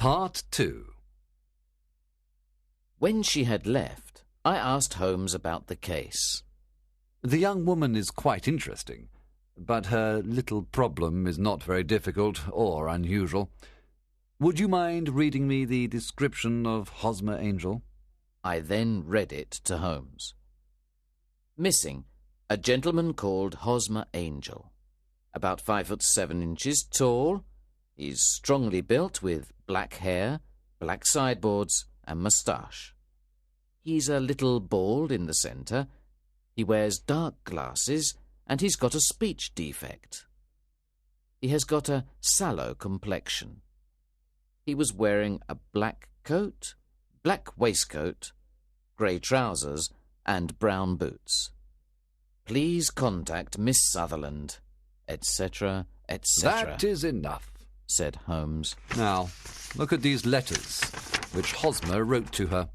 Part 2. When she had left, I asked Holmes about the case. The young woman is quite interesting, but her little problem is not very difficult or unusual. Would you mind reading me the description of Hosmer Angel? I then read it to Holmes. Missing, a gentleman called Hosmer Angel. About 5'7" tall. He's strongly built with black hair, black sideboards, and moustache. He's a little bald in the centre. He wears dark glasses, and he's got a speech defect. He has got a sallow complexion. He was wearing a black coat, black waistcoat, grey trousers, and brown boots. Please contact Miss Sutherland, etc., etc. That is enough, said Holmes. Now, look at these letters, which Hosmer wrote to her.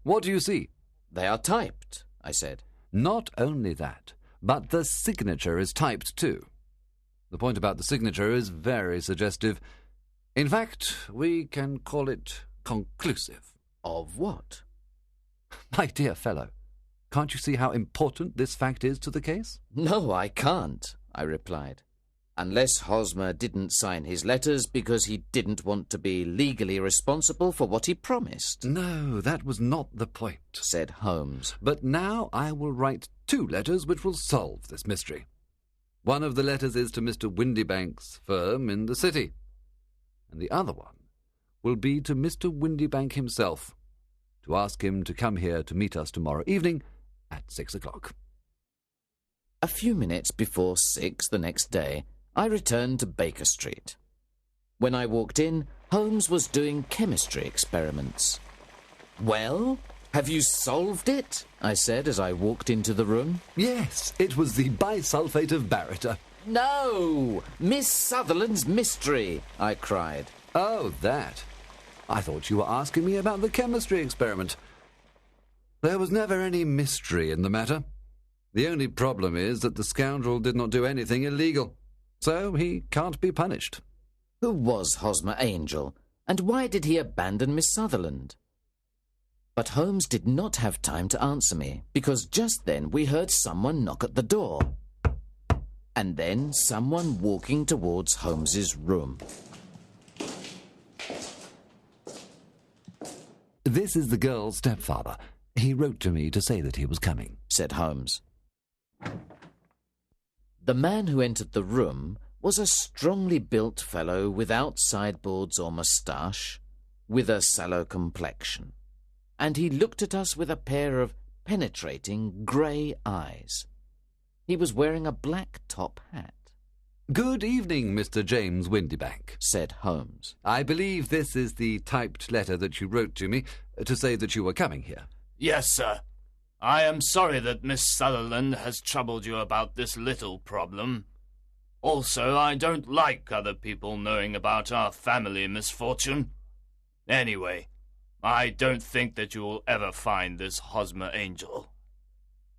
What do you see? They are typed, I said. Not only that, but the signature is typed too. The point about the signature is very suggestive. In fact, we can call it conclusive. Of what? My dear fellow, can't you see how important this fact is to the case? No, I can't, I replied. Unless Hosmer didn't sign his letters because he didn't want to be legally responsible for what he promised. No, that was not the point, said Holmes. But now I will write 2 letters which will solve this mystery. One of the letters is to Mr. Windybank's firm in the city, and the other one will be to Mr. Windybank himself, to ask him to come here to meet us tomorrow evening at 6 o'clock. A few minutes before 6 the next day, I returned to Baker Street. When I walked in, Holmes was doing chemistry experiments. Well, have you solved it? I said as I walked into the room. Yes, it was the bisulfate of baryta. No! Miss Sutherland's mystery, I cried. Oh, that. I thought you were asking me about the chemistry experiment. There was never any mystery in the matter. The only problem is that the scoundrel did not do anything illegal, so he can't be punished. Who was Hosmer Angel, and why did he abandon Miss Sutherland? But Holmes did not have time to answer me, because just then we heard someone knock at the door, and then someone walking towards Holmes's room. This is the girl's stepfather. He wrote to me to say that he was coming, said Holmes. The man who entered the room was a strongly built fellow without sideboards or moustache, with a sallow complexion, and he looked at us with a pair of penetrating grey eyes. He was wearing a black top hat. Good evening, Mr. James Windybank, said Holmes. I believe this is the typed letter that you wrote to me to say that you were coming here. Yes, sir. I am sorry that Miss Sutherland has troubled you about this little problem. Also, I don't like other people knowing about our family misfortune. Anyway, I don't think that you will ever find this Hosmer Angel.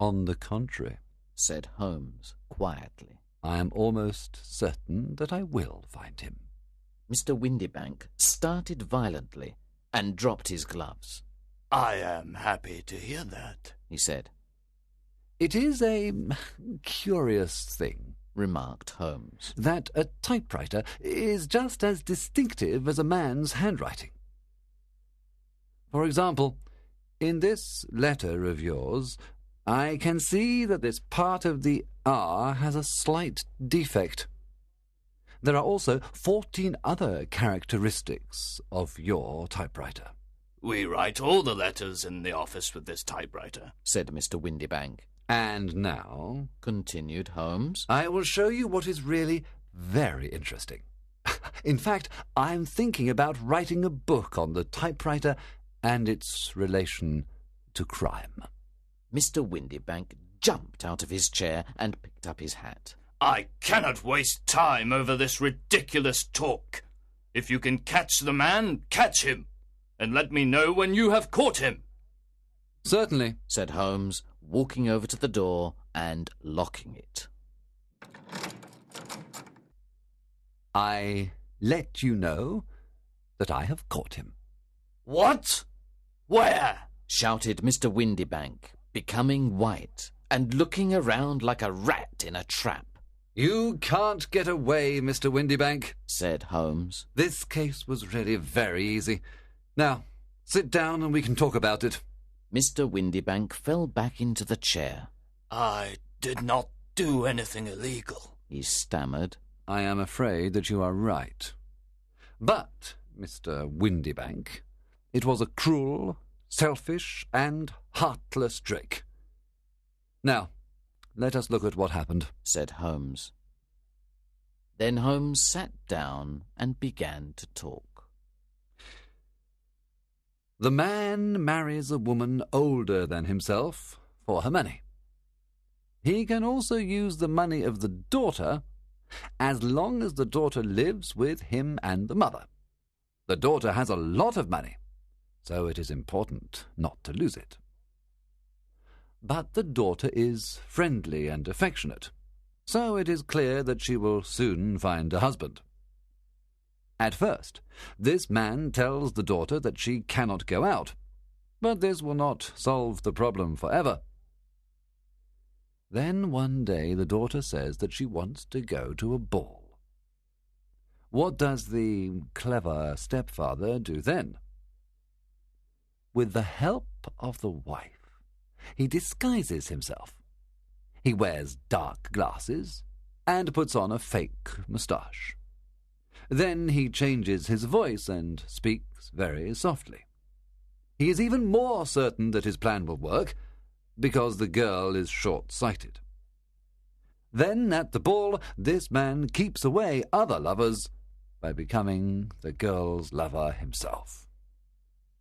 On the contrary, said Holmes quietly. I am almost certain that I will find him. Mr. Windybank started violently and dropped his gloves. I am happy to hear that, he said. It is a curious thing, remarked Holmes, that a typewriter is just as distinctive as a man's handwriting. For example, in this letter of yours, I can see that this part of the R has a slight defect. There are also 14 other characteristics of your typewriter. We write all the letters in the office with this typewriter, said Mr. Windybank. And now, continued Holmes, I will show you what is really very interesting. In fact, I'm thinking about writing a book on the typewriter and its relation to crime. Mr. Windybank jumped out of his chair and picked up his hat. I cannot waste time over this ridiculous talk. If you can catch the man, catch him, and let me know when you have caught him. Certainly, said Holmes, walking over to the door and locking it. I let you know that I have caught him." What? Where? shouted Mr. Windybank, becoming white and looking around like a rat in a trap. "You can't get away, Mr. Windybank," said Holmes. "This case was really very easy. Now, sit down and we can talk about it." Mr. Windybank fell back into the chair. I did not do anything illegal, he stammered. "I am afraid that you are right. But, Mr. Windybank, it was a cruel, selfish, and heartless trick. Now, let us look at what happened," said Holmes. Then Holmes sat down and began to talk. "The man marries a woman older than himself for her money. He can also use the money of the daughter as long as the daughter lives with him and the mother. The daughter has a lot of money, so it is important not to lose it. But the daughter is friendly and affectionate, so it is clear that she will soon find a husband. At first, this man tells the daughter that she cannot go out, but this will not solve the problem forever. Then one day the daughter says that she wants to go to a ball. What does the clever stepfather do then? With the help of the wife, he disguises himself. He wears dark glasses and puts on a fake moustache. Then he changes his voice and speaks very softly. He is even more certain that his plan will work, because the girl is short-sighted. Then, at the ball, this man keeps away other lovers by becoming the girl's lover himself."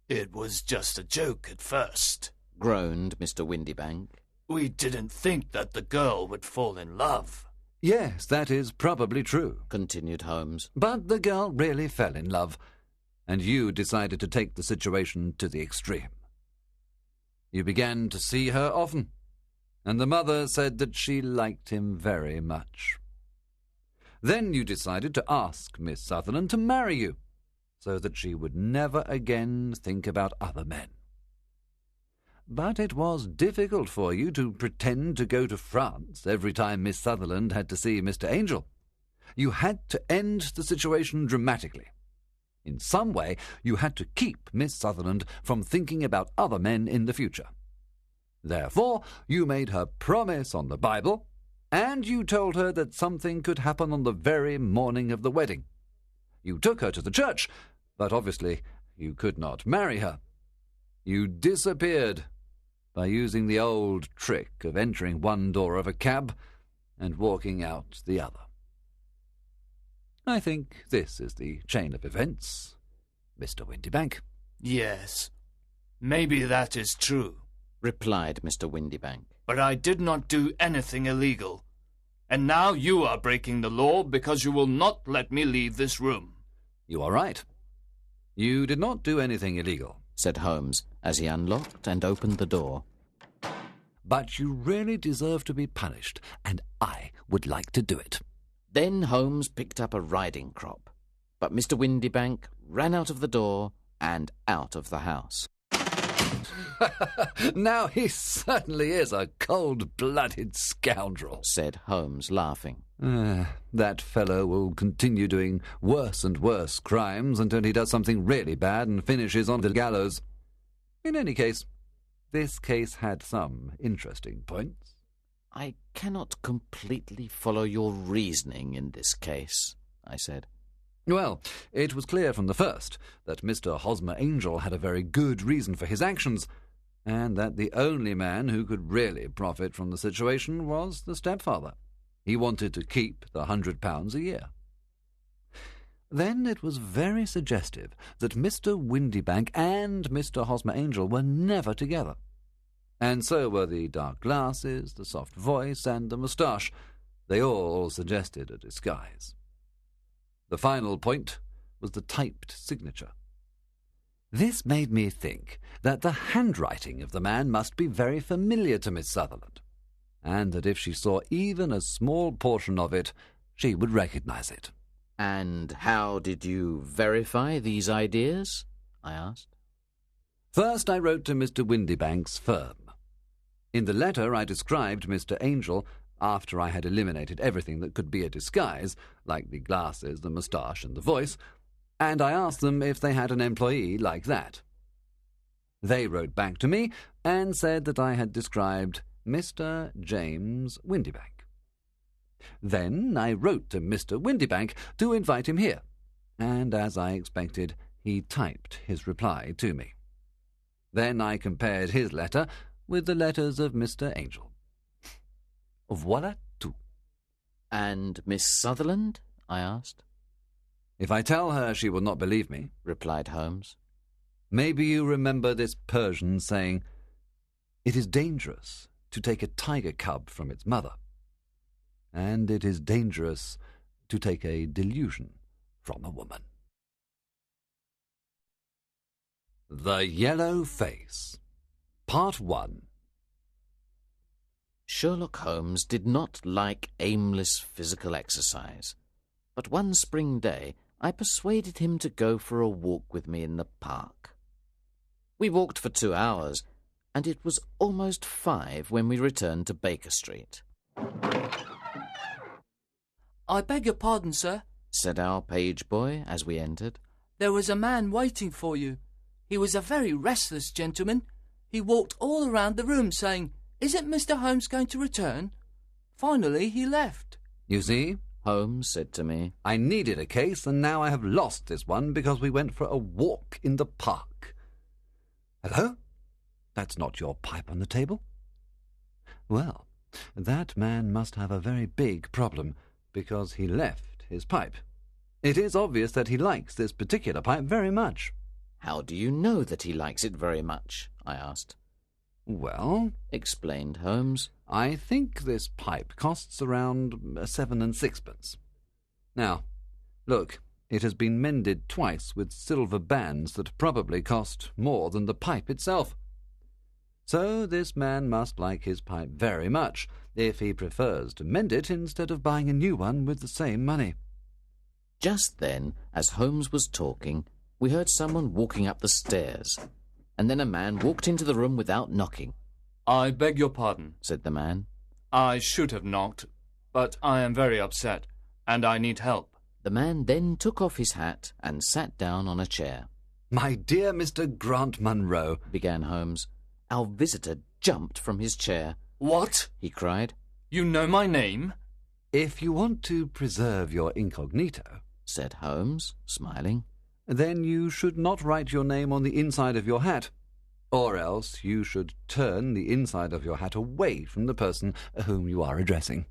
It was just a joke at first, groaned Mr. Windybank. We didn't think that the girl would fall in love. "Yes, that is probably true," continued Holmes. "but the girl really fell in love, and you decided to take the situation to the extreme. You began to see her often, and the mother said that she liked him very much. Then you decided to ask Miss Sutherland to marry you, so that she would never again think about other men. But it was difficult for you to pretend to go to France every time Miss Sutherland had to see Mr. Angel. You had to end the situation dramatically. In some way, you had to keep Miss Sutherland from thinking about other men in the future. Therefore, you made her promise on the Bible, and you told her that something could happen on the very morning of the wedding. You took her to the church, but obviously you could not marry her. You disappeared by using the old trick of entering one door of a cab and walking out the other. I think this is the chain of events, Mr. Windybank." Yes, maybe that is true, replied Mr. Windybank. But I did not do anything illegal. And now you are breaking the law because you will not let me leave this room. "You are right. You did not do anything illegal," said Holmes, as he unlocked and opened the door. "But you really deserve to be punished, and I would like to do it." Then Holmes picked up a riding crop, but Mr. Windybank ran out of the door and out of the house. "Now he certainly is a cold-blooded scoundrel," said Holmes, laughing. "That fellow will continue doing worse and worse crimes until he does something really bad and finishes on the gallows. In any case, this case had some interesting points." "I cannot completely follow your reasoning in this case," I said. "Well, it was clear from the first that Mr. Hosmer Angel had a very good reason for his actions, and that the only man who could really profit from the situation was the stepfather. He wanted to keep the £100 a year. Then it was very suggestive that Mr. Windybank and Mr. Hosmer Angel were never together. And so were the dark glasses, the soft voice, and the moustache. They all suggested a disguise. The final point was the typed signature. This made me think that the handwriting of the man must be very familiar to Miss Sutherland, and that if she saw even a small portion of it, she would recognize it. And how did you verify these ideas? I asked. First, I wrote to Mr. Windybank's firm. In the letter, I described Mr. Angel after I had eliminated everything that could be a disguise, like the glasses, the moustache, and the voice, and I asked them if they had an employee like that. They wrote back to me and said that I had described Mr. James Windybank. Then I wrote to Mr. Windybank to invite him here, and as I expected, he typed his reply to me. Then I compared his letter with the letters of Mr. Angel. Voilà tout. And Miss Sutherland? I asked. If I tell her, she will not believe me, replied Holmes. Maybe you remember this Persian saying, "It is dangerous to take a tiger cub from its mother, and it is dangerous to take a delusion from a woman." The Yellow Face, Part 1. Sherlock Holmes did not like aimless physical exercise, but one spring day I persuaded him to go for a walk with me in the park. We walked for 2 hours, and it was almost 5 when we returned to Baker Street. "I beg your pardon, sir," said our page boy as we entered. "There was a man waiting for you. He was a very restless gentleman. He walked all around the room saying, 'Isn't Mr. Holmes going to return?' Finally, he left." You see, Holmes said to me, I needed a case, and now I have lost this one because we went for a walk in the park. Hello? That's not your pipe on the table? Well, that man must have a very big problem, because he left his pipe. It is obvious that he likes this particular pipe very much. "How do you know that he likes it very much?" I asked. Well, Explained Holmes, I think this pipe costs around 7 and 6pence. Now, look, it has been mended twice with silver bands that probably cost more than the pipe itself. So this man must like his pipe very much, if he prefers to mend it instead of buying a new one with the same money. Just then, as Holmes was talking, we heard someone walking up the stairs, and then a man walked into the room without knocking. "I beg your pardon," said the man. "I should have knocked, but I am very upset, and I need help." The man then took off his hat and sat down on a chair. "My dear Mr. Grant Munro," began Holmes. Our visitor jumped from his chair. "What?" he cried. "You know my name?" "If you want to preserve your incognito," said Holmes, smiling, "then you should not write your name on the inside of your hat, or else you should turn the inside of your hat away from the person whom you are addressing.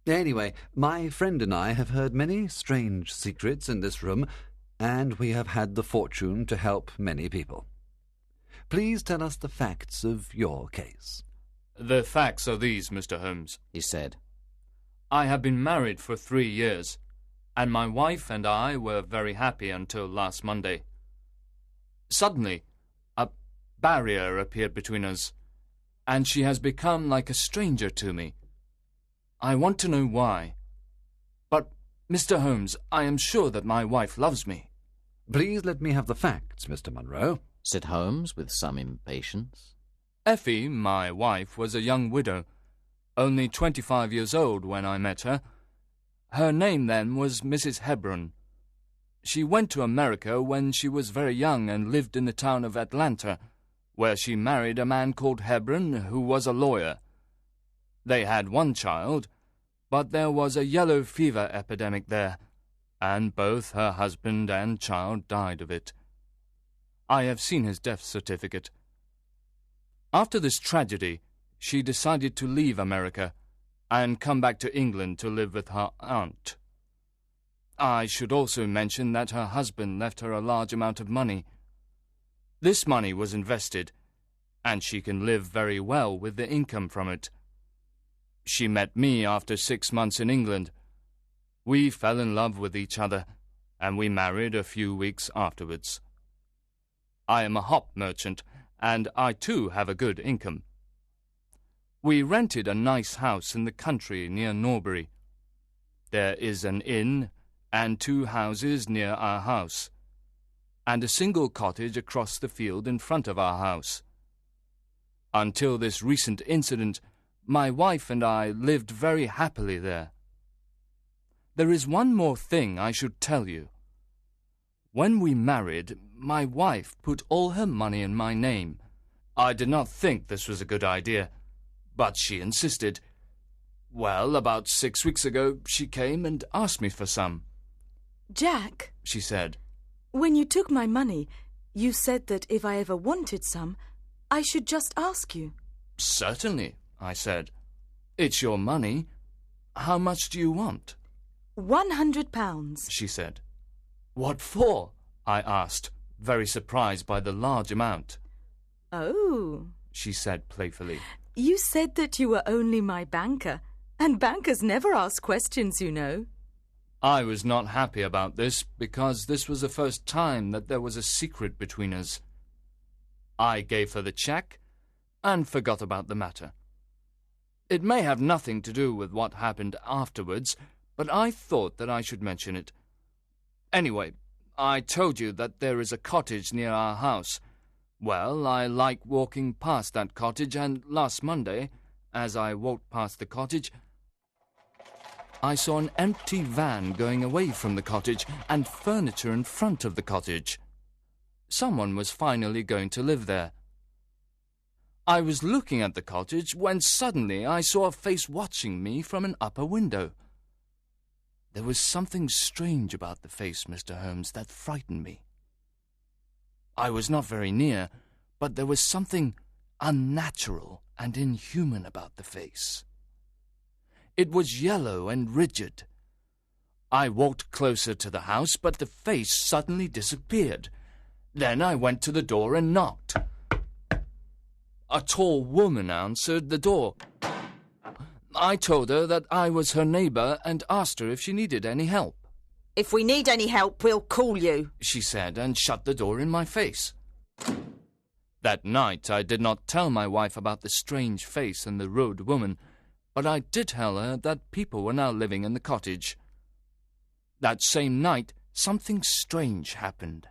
Anyway, my friend and I have heard many strange secrets in this room, and we have had the fortune to help many people. Please tell us the facts of your case." "The facts are these, Mr. Holmes," he said. "I have been married for 3 years, and my wife and I were very happy until last Monday. Suddenly, a barrier appeared between us, and she has become like a stranger to me. I want to know why. But, Mr. Holmes, I am sure that my wife loves me." "Please let me have the facts, Mr. Munro," said Holmes with some impatience. Effie, my wife, was a young widow, only 25 years old when I met her. Her name then was Mrs. Hebron. She went to America when she was very young and lived in the town of Atlanta, where she married a man called Hebron, who was a lawyer. They had 1 child, but there was a yellow fever epidemic there, and both her husband and child died of it. I have seen his death certificate. After this tragedy, she decided to leave America and come back to England to live with her aunt. I should also mention that her husband left her a large amount of money. This money was invested, and she can live very well with the income from it. She met me after 6 months in England. We fell in love with each other, and we married a few weeks afterwards. I am a hop merchant, and I too have a good income. We rented a nice house in the country near Norbury. There is an inn, and 2 houses near our house, and a single cottage across the field in front of our house. Until this recent incident, my wife and I lived very happily there. There is one more thing I should tell you. When we married, my wife put all her money in my name. I did not think this was a good idea, but she insisted. Well, about 6 weeks ago, she came and asked me for some. Jack, She said, when you took my money, you said that if I ever wanted some, I should just ask you. Certainly, I said. It's your money. How much do you want? £100, She said. What for? I asked, very surprised by the large amount. Oh, She said playfully. you said that you were only my banker, and bankers never ask questions, you know. I was not happy about this because this was the first time that there was a secret between us. I gave her the cheque and forgot about the matter. It may have nothing to do with what happened afterwards, but I thought that I should mention it. Anyway, I told you that there is a cottage near our house. Well, I like walking past that cottage, and last Monday, as I walked past the cottage, I saw an empty van going away from the cottage and furniture in front of the cottage. Someone was finally going to live there. I was looking at the cottage when suddenly I saw a face watching me from an upper window. There was something strange about the face, Mr. Holmes, that frightened me. I was not very near, but there was something unnatural and inhuman about the face. It was yellow and rigid. I walked closer to the house, but the face suddenly disappeared. Then I went to the door and knocked. A tall woman answered the door. I told her that I was her neighbour and asked her if she needed any help. If we need any help, we'll call you, She said, and shut the door in my face. That night I did not tell my wife about the strange face and the rude woman, but I did tell her that people were now living in the cottage. That same night, something strange happened.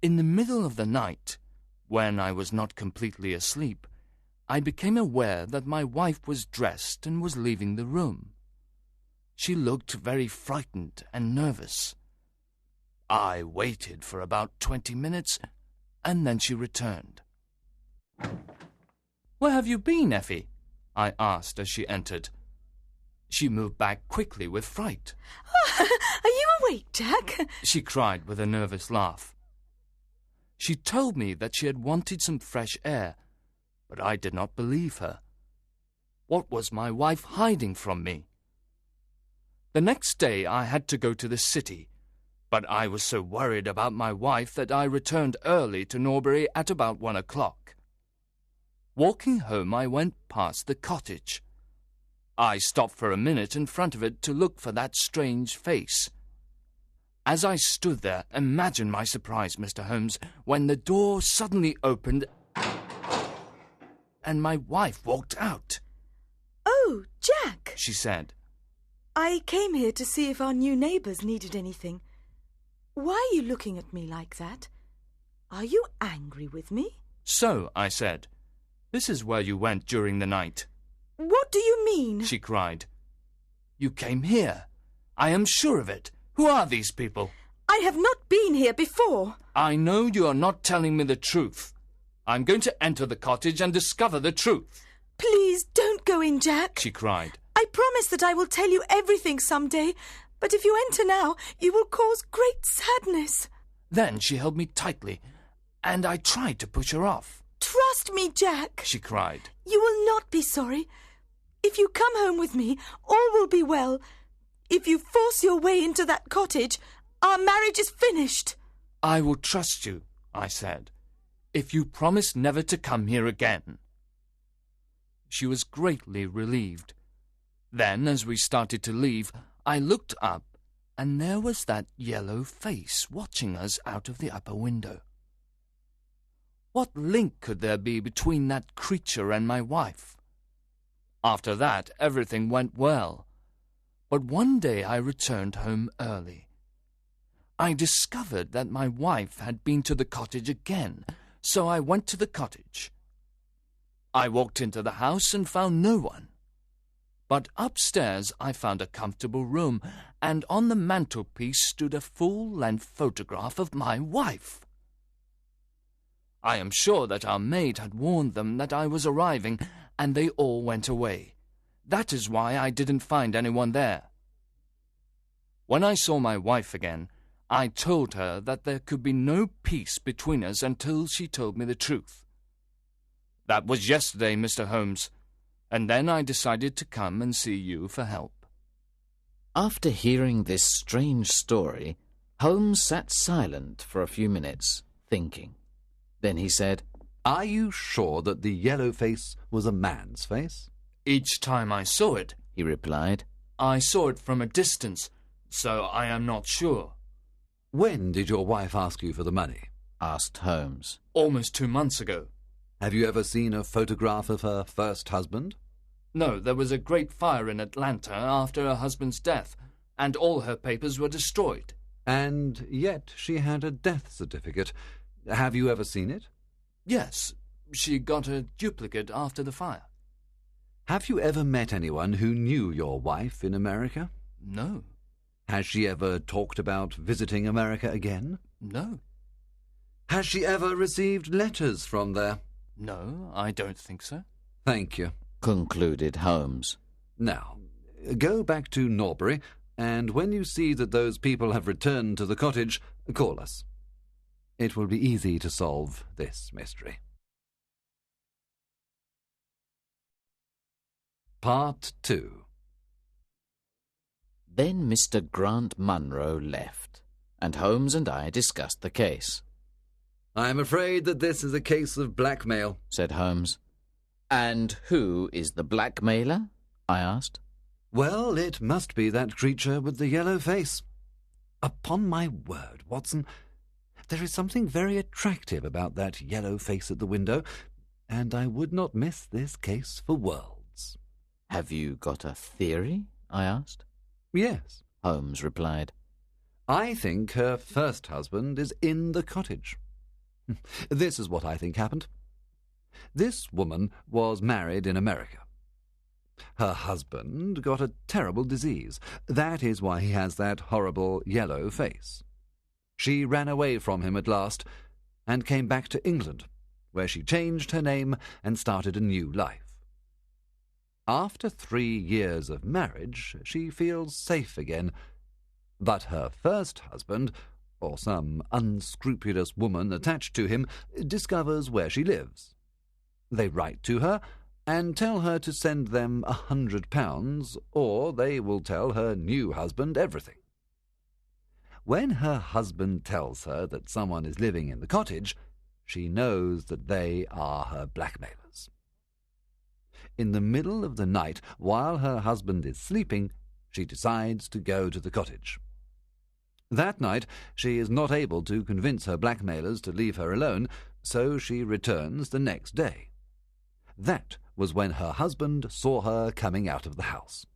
In the middle of the night, when I was not completely asleep, I became aware that my wife was dressed and was leaving the room. She looked very frightened and nervous. I waited for about 20 minutes, and then she returned. "Where have you been, Effie?" I asked as she entered. She moved back quickly with fright. Are you awake, Jack? She cried with a nervous laugh. She told me that she had wanted some fresh air, but I did not believe her. What was my wife hiding from me? The next day I had to go to the city, but I was so worried about my wife that I returned early to Norbury at about 1 o'clock. Walking home, I went past the cottage. I stopped for a minute in front of it to look for that strange face. As I stood there, imagine my surprise, Mr. Holmes, when the door suddenly opened and my wife walked out. Oh, Jack! She said. I came here to see if our new neighbours needed anything. Why are you looking at me like that? Are you angry with me? So, I said, this is where you went during the night. What do you mean? She cried. You came here. I am sure of it. Who are these people? I have not been here before. I know you are not telling me the truth. I'm going to enter the cottage and discover the truth. Please don't go in, Jack. She cried. I promise that I will tell you everything someday, but if you enter now, you will cause great sadness. Then she held me tightly, and I tried to push her off. Trust me, Jack. She cried. You will not be sorry. If you come home with me, all will be well. If you force your way into that cottage, our marriage is finished. I will trust you, I said, if you promise never to come here again. She was greatly relieved. Then, as we started to leave, I looked up, and there was that yellow face watching us out of the upper window. What link could there be between that creature and my wife? After that, everything went well. But one day I returned home early. I discovered that my wife had been to the cottage again, so I went to the cottage. I walked into the house and found no one. But upstairs I found a comfortable room, and on the mantelpiece stood a full-length photograph of my wife. I am sure that our maid had warned them that I was arriving, and they all went away. That is why I didn't find anyone there. When I saw my wife again, I told her that there could be no peace between us until she told me the truth. That was yesterday, Mr. Holmes, and then I decided to come and see you for help. After hearing this strange story, Holmes sat silent for a few minutes, thinking. Then he said, "Are you sure that the yellow face was a man's face?" Each time I saw it, he replied. I saw it from a distance, so I am not sure. "When did your wife ask you for the money?" Asked Holmes. Almost 2 months ago. "Have you ever seen a photograph of her first husband?" No, there was a great fire in Atlanta after her husband's death, and all her papers were destroyed. "And yet she had a death certificate. Have you ever seen it?" Yes, she got a duplicate after the fire. "Have you ever met anyone who knew your wife in America?" No. "Has she ever talked about visiting America again?" No. "Has she ever received letters from there?" No, I don't think so. "Thank you," concluded Holmes. "Now, go back to Norbury, and when you see that those people have returned to the cottage, call us. It will be easy to solve this mystery." Part 2. Then Mr. Grant Munro left, and Holmes and I discussed the case. "I am afraid that this is a case of blackmail," said Holmes. "And who is the blackmailer?" I asked. "Well, it must be that creature with the yellow face. Upon my word, Watson, there is something very attractive about that yellow face at the window, and I would not miss this case for worlds." "Have you got a theory?" I asked. "Yes," Holmes replied. "I think her first husband is in the cottage. This is what I think happened. This woman was married in America. Her husband got a terrible disease. That is why he has that horrible yellow face. She ran away from him at last and came back to England, where she changed her name and started a new life. After 3 years of marriage, she feels safe again, but her first husband, or some unscrupulous woman attached to him, discovers where she lives. They write to her and tell her to send them £100, or they will tell her new husband everything. When her husband tells her that someone is living in the cottage, she knows that they are her blackmailers. In the middle of the night, while her husband is sleeping, she decides to go to the cottage. That night, she is not able to convince her blackmailers to leave her alone, so she returns the next day. That was when her husband saw her coming out of the house.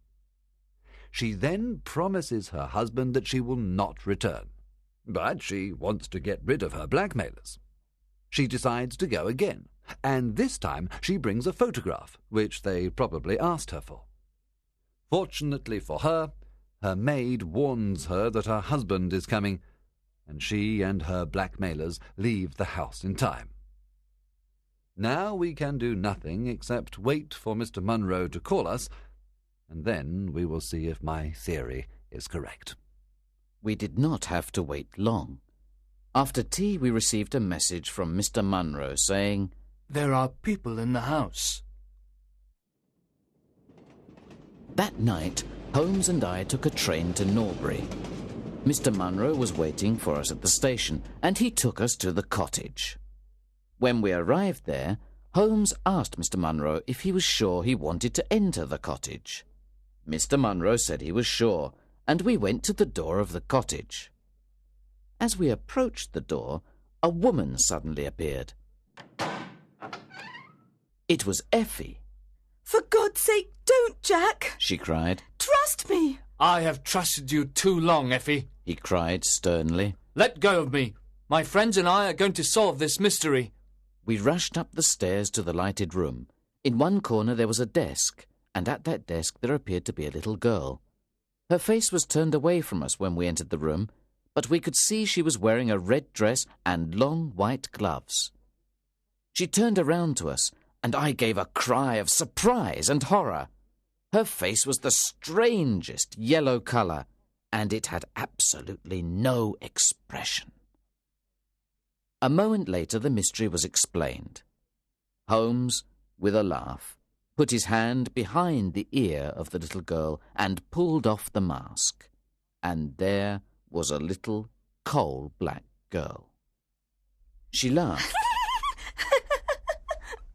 She then promises her husband that she will not return, but she wants to get rid of her blackmailers. She decides to go again, and this time she brings a photograph, which they probably asked her for. Fortunately for her, her maid warns her that her husband is coming, and she and her blackmailers leave the house in time. Now we can do nothing except wait for Mr. Munro to call us, and then we will see if my theory is correct. We did not have to wait long. After tea we received a message from Mr. Munro saying, "There are people in the house." That night, Holmes and I took a train to Norbury. Mr. Munro was waiting for us at the station, and he took us to the cottage. When we arrived there, Holmes asked Mr. Munro if he was sure he wanted to enter the cottage. Mr. Munro said he was sure, and we went to the door of the cottage. As we approached the door, a woman suddenly appeared. It was Effie. "For God's sake, don't, Jack!" She cried. "Trust me!" I have trusted you too long, Effie, he cried sternly. Let go of me. My friends and I are going to solve this mystery. We rushed up the stairs to the lighted room. In one corner there was a desk, and at that desk there appeared to be a little girl. Her face was turned away from us when we entered the room, but we could see she was wearing a red dress and long white gloves. She turned around to us, and I gave a cry of surprise and horror. Her face was the strangest yellow colour, and it had absolutely no expression. A moment later the mystery was explained. Holmes, with a laugh, put his hand behind the ear of the little girl and pulled off the mask. And there was a little coal-black girl. She laughed.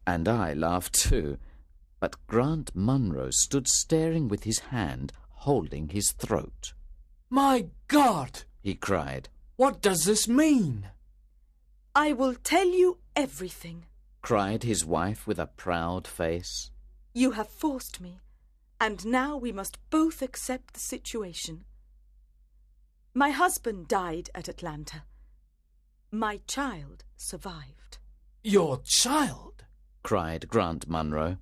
And I laughed too, but Grant Munro stood staring with his hand holding his throat. My God! He cried. What does this mean? I will tell you everything. Cried his wife with a proud face. You have forced me, and now we must both accept the situation. My husband died at Atlanta. My child survived. Your child? Cried Grant Munro.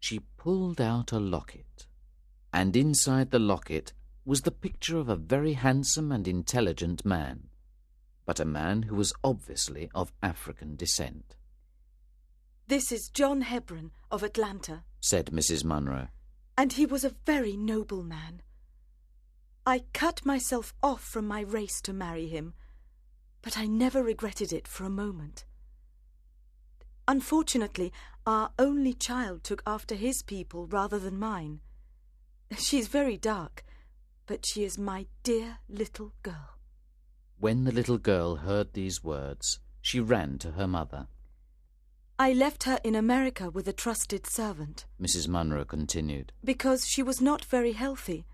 She pulled out a locket, and inside the locket was the picture of a very handsome and intelligent man, but a man who was obviously of African descent. This is John Hebron of Atlanta, said Mrs. Munro. And he was a very noble man. I cut myself off from my race to marry him, but I never regretted it for a moment. Unfortunately, our only child took after his people rather than mine. She is very dark, but she is my dear little girl. When the little girl heard these words, she ran to her mother. I left her in America with a trusted servant, Mrs. Munro continued, because she was not very healthy,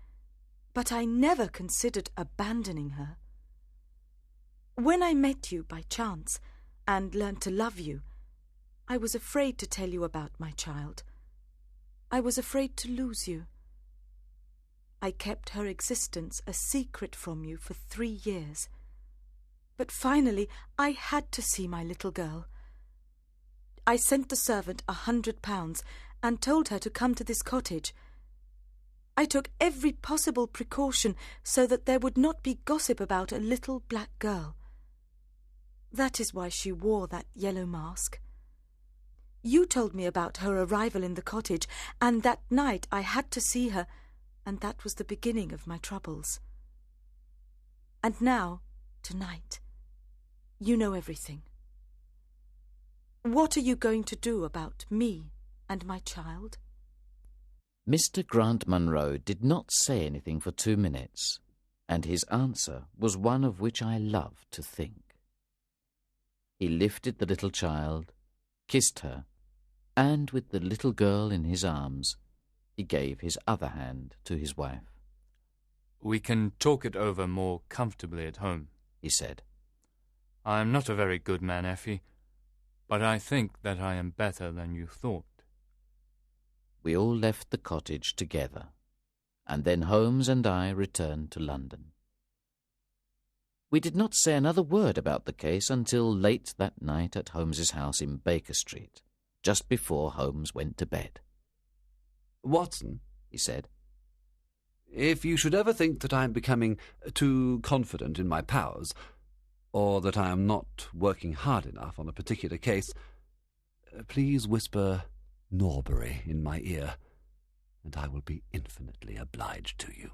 but I never considered abandoning her. When I met you by chance and learned to love you, I was afraid to tell you about my child. I was afraid to lose you. I kept her existence a secret from you for 3 years. But finally, I had to see my little girl. I sent the servant £100 and told her to come to this cottage. I took every possible precaution so that there would not be gossip about a little black girl. That is why she wore that yellow mask. You told me about her arrival in the cottage, and that night I had to see her, and that was the beginning of my troubles. And now, tonight, you know everything. What are you going to do about me and my child? Mr. Grant Munro did not say anything for 2 minutes, and his answer was one of which I love to think. He lifted the little child, kissed her, and with the little girl in his arms, he gave his other hand to his wife. We can talk it over more comfortably at home, he said. I am not a very good man, Effie, but I think that I am better than you thought. We all left the cottage together, and then Holmes and I returned to London. We did not say another word about the case until late that night at Holmes's house in Baker Street, just before Holmes went to bed. Watson, he said, if you should ever think that I am becoming too confident in my powers, or that I am not working hard enough on a particular case, please whisper Norbury in my ear, and I will be infinitely obliged to you.